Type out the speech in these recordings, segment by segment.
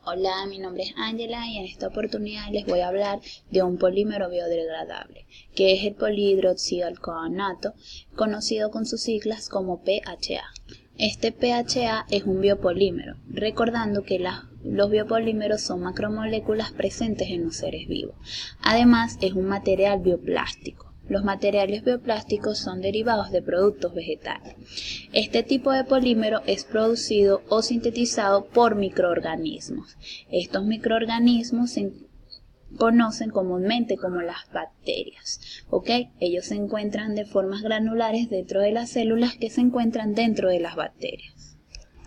Hola, mi nombre es Ángela y en esta oportunidad les voy a hablar de un polímero biodegradable, que es el polihidroxialcohonato, conocido con sus siglas como PHA. Este PHA es un biopolímero, recordando que los biopolímeros son macromoléculas presentes en los seres vivos. Además, es un material bioplástico. Los materiales bioplásticos son derivados de productos vegetales. Este tipo de polímero es producido o sintetizado por microorganismos. Estos microorganismos se conocen comúnmente como las bacterias. Ellos se encuentran de formas granulares dentro de las células que se encuentran dentro de las bacterias.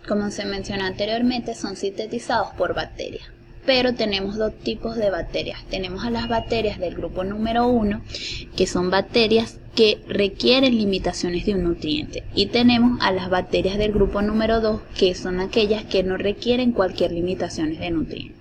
Como se mencionó anteriormente, son sintetizados por bacterias. Pero tenemos dos tipos de bacterias. Tenemos a las bacterias del grupo número 1, que son bacterias que requieren limitaciones de un nutriente. Y tenemos a las bacterias del grupo número 2, que son aquellas que no requieren cualquier limitación de nutriente.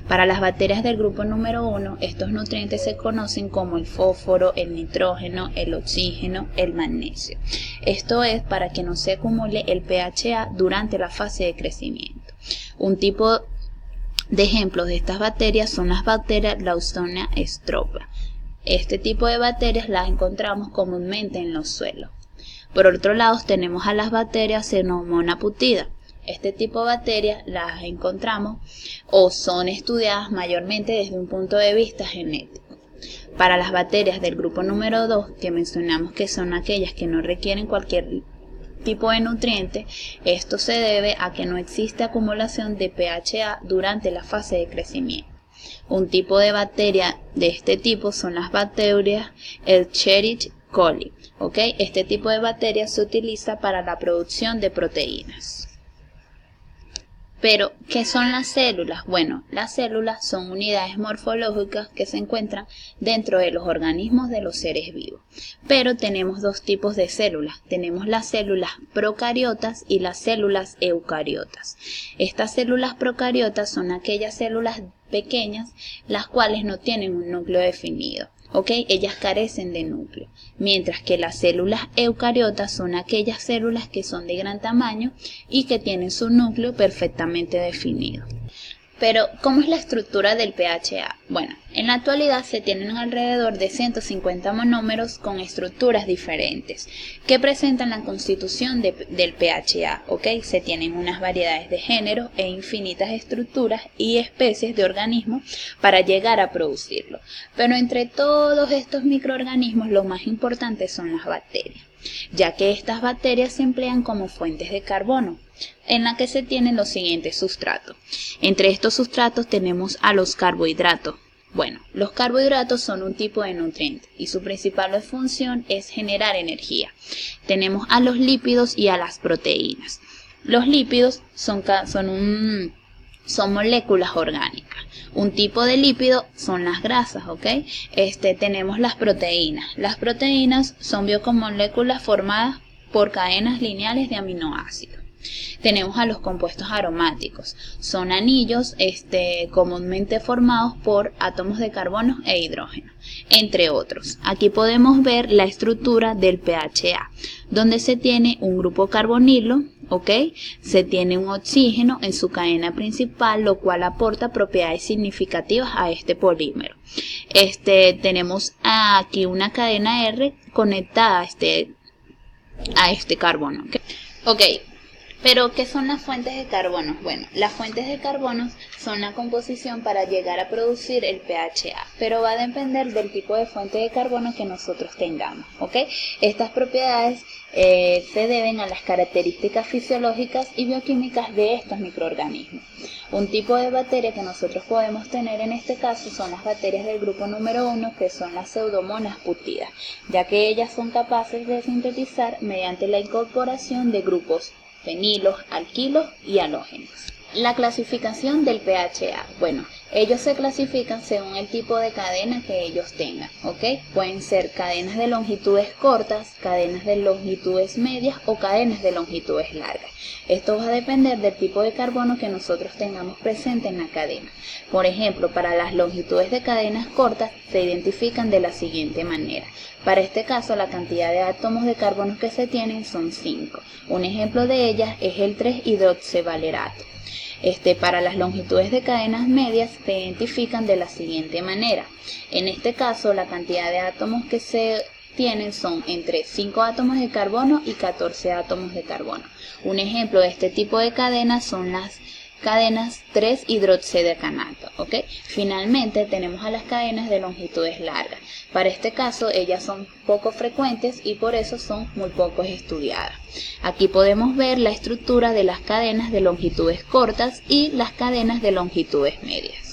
Para las bacterias del grupo número 1, estos nutrientes se conocen como el fósforo, el nitrógeno, el oxígeno, el magnesio. Esto es para que no se acumule el PHA durante la fase de crecimiento. Un tipo de ejemplos de estas bacterias son las bacterias Glaustonia stropa. Este tipo de bacterias las encontramos comúnmente en los suelos. Por otro lado, tenemos a las bacterias Pseudomonas putida. Este tipo de bacterias las encontramos o son estudiadas mayormente desde un punto de vista genético. Para las bacterias del grupo número 2, que mencionamos que son aquellas que no requieren cualquier tipo de nutriente, esto se debe a que no existe acumulación de PHA durante la fase de crecimiento. Un tipo de bacteria de este tipo son las bacterias Escherichia coli. Este tipo de bacterias se utiliza para la producción de proteínas. Pero, ¿qué son las células? Bueno, las células son unidades morfológicas que se encuentran dentro de los organismos de los seres vivos. Pero tenemos dos tipos de células. Tenemos las células procariotas y las células eucariotas. Estas células procariotas son aquellas células pequeñas, las cuales no tienen un núcleo definido. Ellas carecen de núcleo, mientras que las células eucariotas son aquellas células que son de gran tamaño y que tienen su núcleo perfectamente definido. Pero, ¿cómo es la estructura del PHA? Bueno, en la actualidad se tienen alrededor de 150 monómeros con estructuras diferentes que presentan la constitución del PHA. Se tienen unas variedades de géneros e infinitas estructuras y especies de organismos para llegar a producirlo. Pero entre todos estos microorganismos, lo más importante son las bacterias, ya que estas bacterias se emplean como fuentes de carbono, en la que se tienen los siguientes sustratos. Entre estos sustratos tenemos a los carbohidratos. Bueno, los carbohidratos son un tipo de nutriente y su principal función es generar energía. Tenemos a los lípidos y a las proteínas. Los lípidos son moléculas orgánicas. Un tipo de lípido son las grasas, tenemos las proteínas. Las proteínas son biomoléculas formadas por cadenas lineales de aminoácidos. Tenemos a los compuestos aromáticos. Son anillos comúnmente formados por átomos de carbono e hidrógeno, entre otros. Aquí podemos ver la estructura del PHA, donde se tiene un grupo carbonilo, se tiene un oxígeno en su cadena principal, lo cual aporta propiedades significativas a este polímero. Tenemos aquí una cadena R conectada a este carbono. Pero, ¿qué son las fuentes de carbono? Bueno, las fuentes de carbono son la composición para llegar a producir el PHA, pero va a depender del tipo de fuente de carbono que nosotros tengamos, Estas propiedades se deben a las características fisiológicas y bioquímicas de estos microorganismos. Un tipo de bacteria que nosotros podemos tener en este caso son las bacterias del grupo número 1, que son las Pseudomonas putida, ya que ellas son capaces de sintetizar mediante la incorporación de grupos fenilos, alquilos y halógenos. La clasificación del PHA. Bueno, ellos se clasifican según el tipo de cadena que ellos tengan, Pueden ser cadenas de longitudes cortas, cadenas de longitudes medias o cadenas de longitudes largas. Esto va a depender del tipo de carbono que nosotros tengamos presente en la cadena. Por ejemplo, para las longitudes de cadenas cortas se identifican de la siguiente manera. Para este caso, la cantidad de átomos de carbono que se tienen son 5. Un ejemplo de ellas es el 3-hidroxivalerato. Para las longitudes de cadenas medias se identifican de la siguiente manera. En este caso, la cantidad de átomos que se tienen son entre 5 átomos de carbono y 14 átomos de carbono. Un ejemplo de este tipo de cadenas son las cadenas 3-hidroxidecanato, ¿ok? Finalmente tenemos a las cadenas de longitudes largas. Para este caso ellas son poco frecuentes y por eso son muy poco estudiadas. Aquí podemos ver la estructura de las cadenas de longitudes cortas y las cadenas de longitudes medias.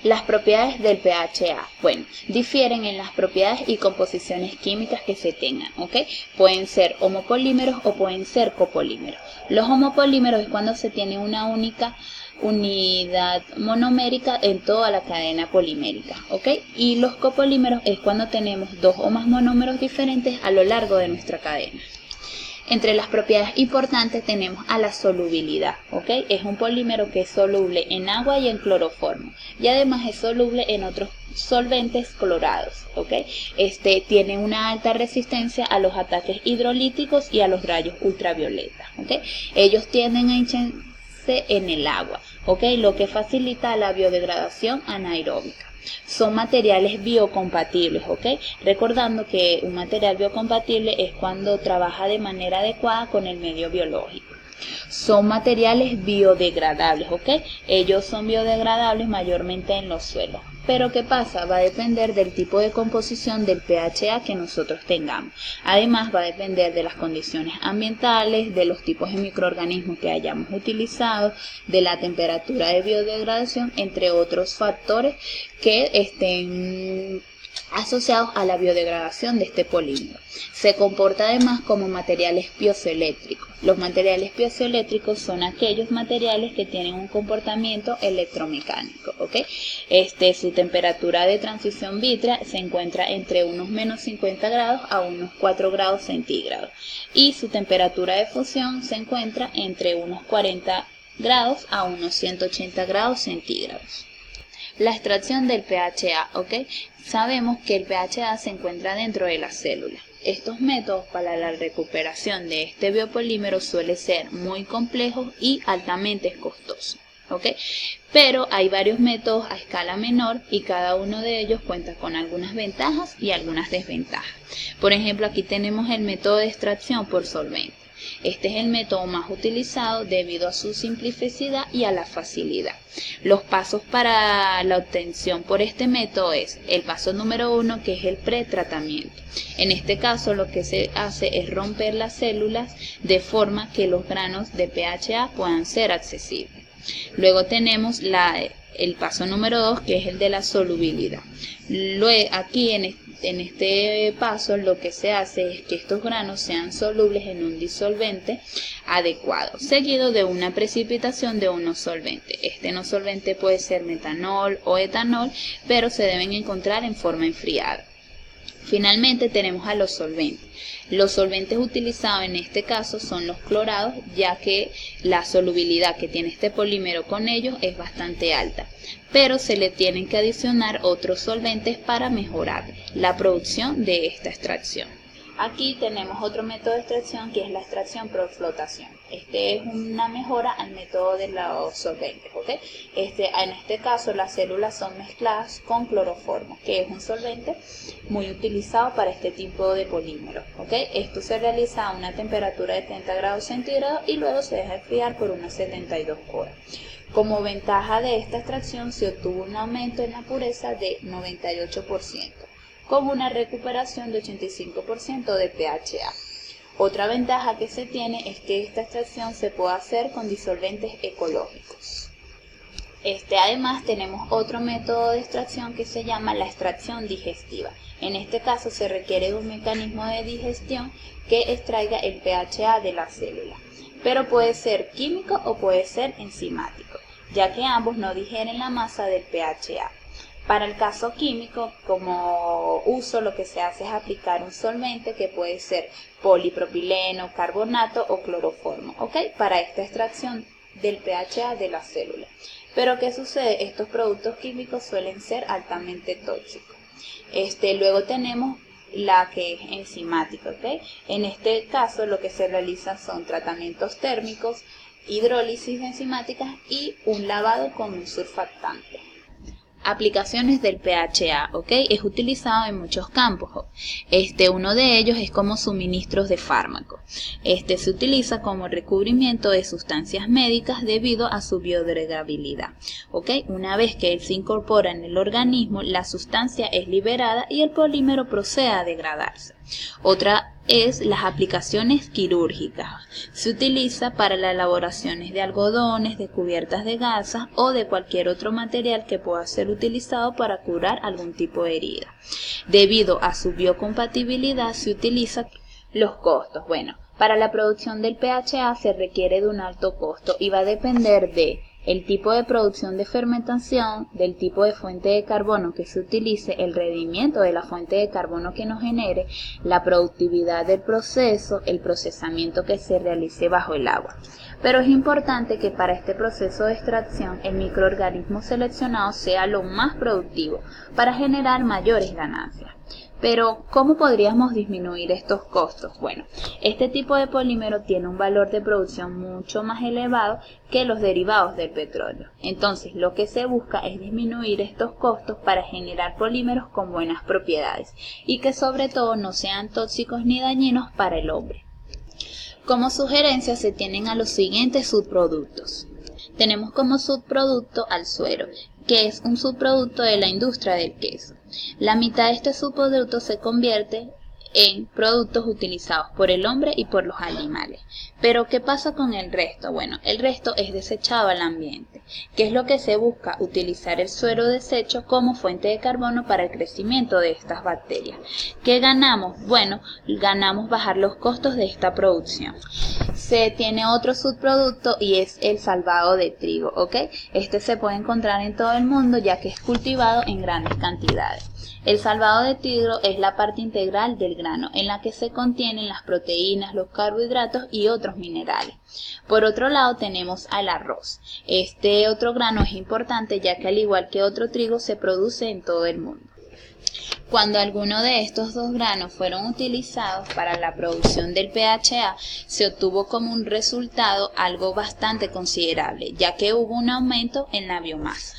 Las propiedades del PHA, bueno, difieren en las propiedades y composiciones químicas que se tengan, ¿ok? Pueden ser homopolímeros o pueden ser copolímeros. Los homopolímeros es cuando se tiene una única unidad monomérica en toda la cadena polimérica, ¿ok? Y los copolímeros es cuando tenemos dos o más monómeros diferentes a lo largo de nuestra cadena. Entre las propiedades importantes tenemos a la solubilidad, ¿ok? Es un polímero que es soluble en agua y en cloroformo y además es soluble en otros solventes clorados, ¿ok? Tiene una alta resistencia a los ataques hidrolíticos y a los rayos ultravioleta, ¿ok? Ellos tienden a hincharse en el agua, ¿ok? Lo que facilita la biodegradación anaeróbica. Son materiales biocompatibles, ¿ok? Recordando que un material biocompatible es cuando trabaja de manera adecuada con el medio biológico. Son materiales biodegradables, ¿ok? Ellos son biodegradables mayormente en los suelos. Pero ¿qué pasa? Va a depender del tipo de composición del PHA que nosotros tengamos. Además va a depender de las condiciones ambientales, de los tipos de microorganismos que hayamos utilizado, de la temperatura de biodegradación, entre otros factores que estén asociados a la biodegradación de este polímero. Se comporta además como materiales piezoeléctricos. Los materiales piezoeléctricos son aquellos materiales que tienen un comportamiento electromecánico, ¿ok? Su temperatura de transición vítrea se encuentra entre unos menos 50 grados a unos 4 grados centígrados y su temperatura de fusión se encuentra entre unos 40 grados a unos 180 grados centígrados. La extracción del PHA, ¿ok? Sabemos que el PHA se encuentra dentro de la célula. Estos métodos para la recuperación de este biopolímero suelen ser muy complejos y altamente costosos, ¿ok? Pero hay varios métodos a escala menor y cada uno de ellos cuenta con algunas ventajas y algunas desventajas. Por ejemplo, aquí tenemos el método de extracción por solvente. Este es el método más utilizado debido a su simplicidad y a la facilidad. Los pasos para la obtención por este método es el paso número 1, que es el pretratamiento. En este caso lo que se hace es romper las células de forma que los granos de PHA puedan ser accesibles. Luego tenemos el paso número 2, que es el de la solubilidad. Luego, aquí en este paso lo que se hace es que estos granos sean solubles en un disolvente adecuado, seguido de una precipitación de un no solvente. Este no solvente puede ser metanol o etanol, pero se deben encontrar en forma enfriada. Finalmente tenemos a los solventes. Los solventes utilizados en este caso son los clorados, ya que la solubilidad que tiene este polímero con ellos es bastante alta, pero se le tienen que adicionar otros solventes para mejorar la producción de esta extracción. Aquí tenemos otro método de extracción que es la extracción por flotación. Este es una mejora al método de los solventes, ¿ok? En este caso las células son mezcladas con cloroformo, que es un solvente muy utilizado para este tipo de polímeros, ¿ok? Esto se realiza a una temperatura de 30 grados centígrados y luego se deja enfriar por unas 72 horas. Como ventaja de esta extracción se obtuvo un aumento en la pureza de 98%. Con una recuperación de 85% de PHA. Otra ventaja que se tiene es que esta extracción se puede hacer con disolventes ecológicos. Además tenemos otro método de extracción que se llama la extracción digestiva. En este caso se requiere de un mecanismo de digestión que extraiga el PHA de la célula, pero puede ser químico o puede ser enzimático, ya que ambos no digieren la masa del PHA. Para el caso químico, como uso, lo que se hace es aplicar un solvente que puede ser polipropileno, carbonato o cloroformo, ¿ok? Para esta extracción del PHA de la célula. Pero ¿qué sucede? Estos productos químicos suelen ser altamente tóxicos. Luego tenemos la que es enzimática, ¿ok? En este caso lo que se realiza son tratamientos térmicos hidrólisis enzimática y un lavado con un surfactante. Aplicaciones del PHA, ¿ok? Es utilizado en muchos campos. Uno de ellos es como suministros de fármacos. Se utiliza como recubrimiento de sustancias médicas debido a su biodegradabilidad, ¿ok? Una vez que él se incorpora en el organismo, la sustancia es liberada y el polímero procede a degradarse. Otra es las aplicaciones quirúrgicas. Se utiliza para las elaboraciones de algodones, de cubiertas de gasas o de cualquier otro material que pueda ser utilizado para curar algún tipo de herida. Debido a su biocompatibilidad se utiliza los costos. Bueno, para la producción del PHA se requiere de un alto costo y va a depender de el tipo de producción de fermentación, del tipo de fuente de carbono que se utilice, el rendimiento de la fuente de carbono que nos genere, la productividad del proceso, el procesamiento que se realice bajo el agua. Pero es importante que para este proceso de extracción el microorganismo seleccionado sea lo más productivo para generar mayores ganancias. Pero, ¿cómo podríamos disminuir estos costos? Bueno, este tipo de polímero tiene un valor de producción mucho más elevado que los derivados del petróleo. Entonces, lo que se busca es disminuir estos costos para generar polímeros con buenas propiedades y que sobre todo no sean tóxicos ni dañinos para el hombre. Como sugerencia se tienen a los siguientes subproductos. Tenemos como subproducto al suero, que es un subproducto de la industria del queso. La mitad de este subproducto se convierte en productos utilizados por el hombre y por los animales. Pero ¿qué pasa con el resto? Bueno, el resto es desechado al ambiente. ¿Qué es lo que se busca? Utilizar el suero desecho como fuente de carbono para el crecimiento de estas bacterias. ¿Qué ganamos? Bueno, ganamos bajar los costos de esta producción. Se tiene otro subproducto y es el salvado de trigo, ¿ok? Este se puede encontrar en todo el mundo ya que es cultivado en grandes cantidades. El salvado de trigo es la parte integral del grano en la que se contienen las proteínas, los carbohidratos y otros minerales. Por otro lado tenemos al arroz. Este otro grano es importante ya que al igual que otro trigo se produce en todo el mundo. Cuando alguno de estos dos granos fueron utilizados para la producción del PHA, se obtuvo como un resultado algo bastante considerable, ya que hubo un aumento en la biomasa.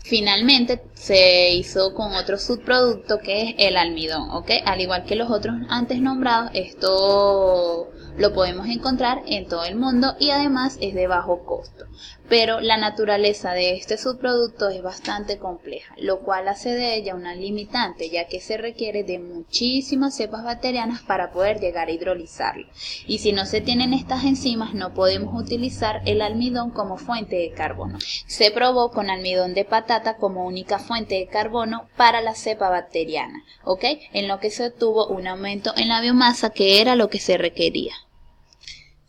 Finalmente se hizo con otro subproducto que es el almidón, ¿ok? Al igual que los otros antes nombrados, esto lo podemos encontrar en todo el mundo y además es de bajo costo. Pero la naturaleza de este subproducto es bastante compleja, lo cual hace de ella una limitante, ya que se requiere de muchísimas cepas bacterianas para poder llegar a hidrolizarlo. Y si no se tienen estas enzimas, no podemos utilizar el almidón como fuente de carbono. Se probó con almidón de patata como única fuente de carbono para la cepa bacteriana, ¿ok? En lo que se obtuvo un aumento en la biomasa, que era lo que se requería.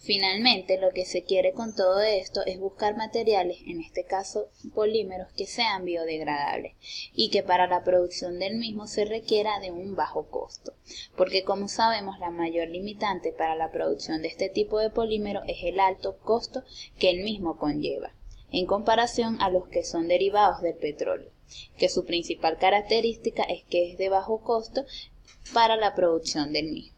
Finalmente, lo que se quiere con todo esto es buscar materiales, en este caso polímeros, que sean biodegradables y que para la producción del mismo se requiera de un bajo costo, porque como sabemos la mayor limitante para la producción de este tipo de polímero es el alto costo que el mismo conlleva, en comparación a los que son derivados del petróleo, que su principal característica es que es de bajo costo para la producción del mismo.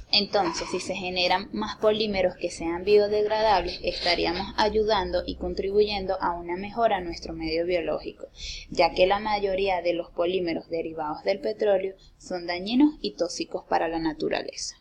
Entonces, si se generan más polímeros que sean biodegradables, estaríamos ayudando y contribuyendo a una mejora en nuestro medio biológico, ya que la mayoría de los polímeros derivados del petróleo son dañinos y tóxicos para la naturaleza.